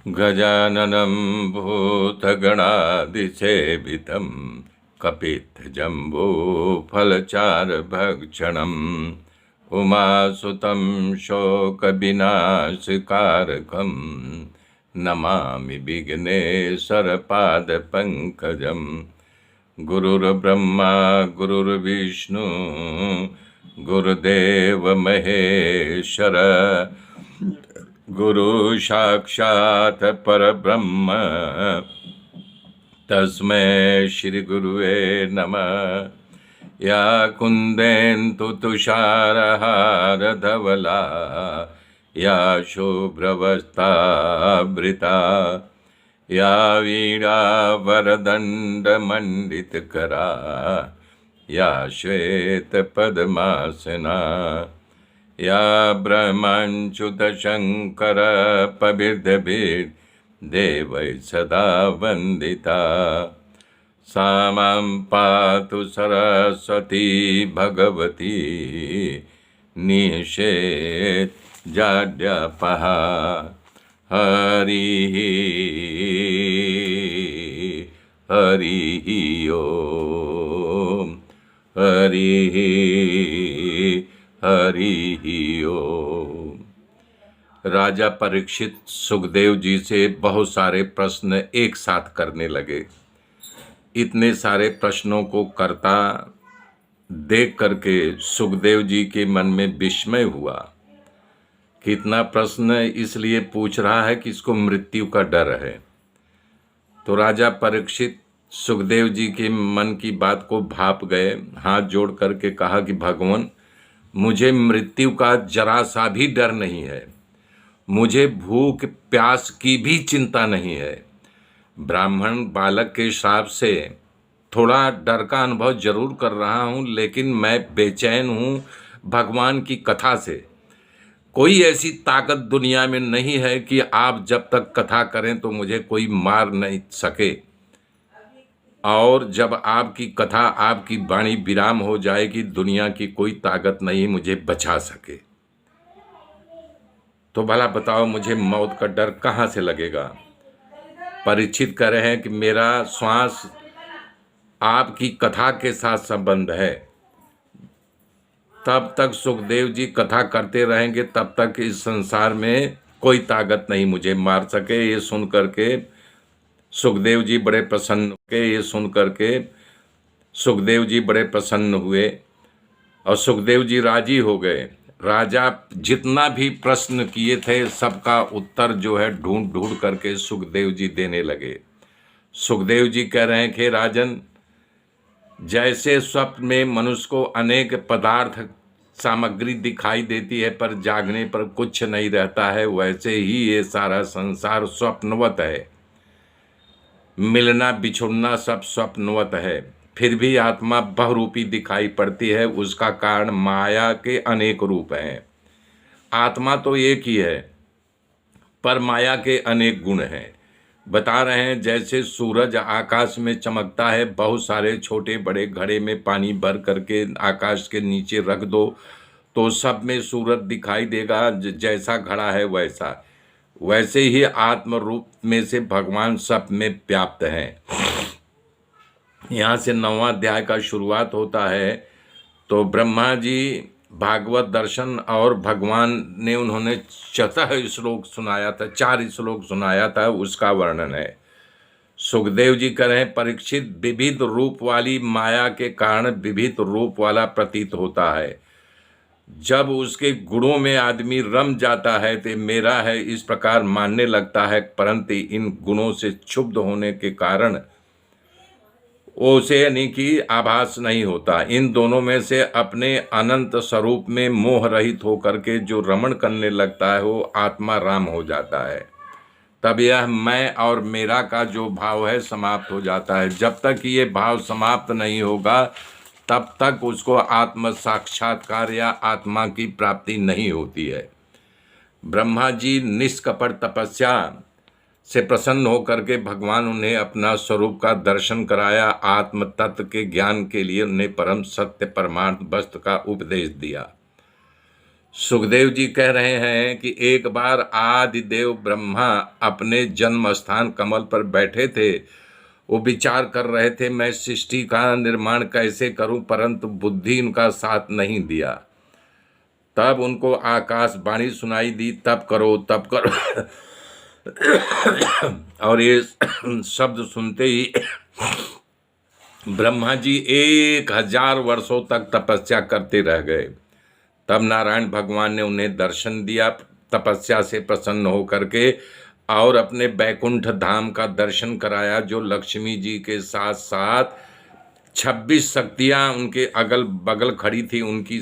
गजाननं भूतगणादिसेवितं कपित्थजम्बूफलचारुभक्षणम् उमासुतं शोकविनाशकारकं नमामि विघ्नेश्वरपादपङ्कजं। गुरुर्ब्रह्मा गुरुर्विष्णु गुरुदेव महेश्वर गुरु साक्षात् परब्रह्म तस्मै श्री गुरुवे नमः। या कुन्देन्दु तुषारहार धवला या शुभ्रवस्त्रावृता या वीणा वरदण्डमण्डितकरा या श्वेत पद्मासना या ब्रह्मच्युतशङ्कर पवित्रभिर्देवै सदा वन्दिता। सा मां पातु सरस्वती भगवती निषेधाद्यापः। हरिः हरिः ओम हरिः हरिः ओम। राजा परीक्षित सुखदेव जी से बहुत सारे प्रश्न एक साथ करने लगे। इतने सारे प्रश्नों को करता देख करके सुखदेव जी के मन में विस्मय हुआ। कितना प्रश्न इसलिए पूछ रहा है कि इसको मृत्यु का डर है। तो राजा परीक्षित सुखदेव जी के मन की बात को भाप गए। हाथ जोड़ करके कहा कि भगवान, मुझे मृत्यु का जरा सा भी डर नहीं है, मुझे भूख प्यास की भी चिंता नहीं है। ब्राह्मण बालक के श्राप से थोड़ा डर का अनुभव जरूर कर रहा हूँ, लेकिन मैं बेचैन हूँ भगवान की कथा से। कोई ऐसी ताकत दुनिया में नहीं है कि आप जब तक कथा करें तो मुझे कोई मार नहीं सके, और जब आपकी कथा आपकी वाणी विराम हो जाएगी दुनिया की कोई ताकत नहीं मुझे बचा सके। तो भला बताओ मुझे मौत का डर कहाँ से लगेगा। परीक्षित कह रहे हैं कि मेरा श्वास आपकी कथा के साथ संबंध है। तब तक सुखदेव जी कथा करते रहेंगे, तब तक इस संसार में कोई ताकत नहीं मुझे मार सके। ये सुन करके सुखदेव जी बड़े प्रसन्न हुए और सुखदेव जी राजी हो गए। राजा जितना भी प्रश्न किए थे सबका उत्तर जो है ढूंढ ढूंढ करके सुखदेव जी देने लगे। सुखदेव जी कह रहे हैं कि राजन, जैसे स्वप्न में मनुष्य को अनेक पदार्थ सामग्री दिखाई देती है पर जागने पर कुछ नहीं रहता है, वैसे ही ये सारा संसार स्वप्नवत है। मिलना बिछुड़ना सब स्वप्नवत है, फिर भी आत्मा बहुरूपी दिखाई पड़ती है। उसका कारण माया के अनेक रूप हैं। आत्मा तो एक ही है पर माया के अनेक गुण हैं। बता रहे हैं जैसे सूरज आकाश में चमकता है, बहुत सारे छोटे बड़े घड़े में पानी भर करके आकाश के नीचे रख दो तो सब में सूरज दिखाई देगा, जैसा घड़ा है वैसा। वैसे ही आत्म रूप में से भगवान सब में व्याप्त हैं। यहाँ से 9वां अध्याय का शुरुआत होता है। तो ब्रह्मा जी भागवत दर्शन और भगवान ने उन्होंने 4 श्लोक सुनाया था, 4 श्लोक सुनाया था, उसका वर्णन है। सुखदेव जी कह रहे हैं परीक्षित, विविध रूप वाली माया के कारण विविध रूप वाला प्रतीत होता है। जब उसके गुणों में आदमी रम जाता है तो मेरा है इस प्रकार मानने लगता है, परंतु इन गुणों से क्षुब्ध होने के कारण उसे यानी कि आभास नहीं होता। इन दोनों में से अपने अनंत स्वरूप में मोह रहित होकर के जो रमण करने लगता है वो आत्मा राम हो जाता है। तब यह मैं और मेरा का जो भाव है समाप्त हो जाता है। जब तक ये भाव समाप्त नहीं होगा तब तक उसको आत्म साक्षात्कार या आत्मा की प्राप्ति नहीं होती है। ब्रह्मा जी निष्कपट तपस्या से प्रसन्न होकर के भगवान उन्हें अपना स्वरूप का दर्शन कराया। आत्म तत्व के ज्ञान के लिए उन्हें परम सत्य परमार्थ वस्तु का उपदेश दिया। सुखदेव जी कह रहे हैं कि एक बार आदिदेव ब्रह्मा अपने जन्म स्थान कमल पर बैठे थे। वो विचार कर रहे थे मैं सृष्टि का निर्माण कैसे करूं, परंतु बुद्धि उनका साथ नहीं दिया। तब उनको आकाशवाणी सुनाई दी, तब करो तब करो। और ये शब्द सुनते ही ब्रह्मा जी 1000 वर्षों तक तपस्या करते रह गए। तब नारायण भगवान ने उन्हें दर्शन दिया, तपस्या से प्रसन्न होकर के, और अपने बैकुंठ धाम का दर्शन कराया, जो लक्ष्मी जी के साथ साथ 26 शक्तियां उनके अगल बगल खड़ी थी, उनकी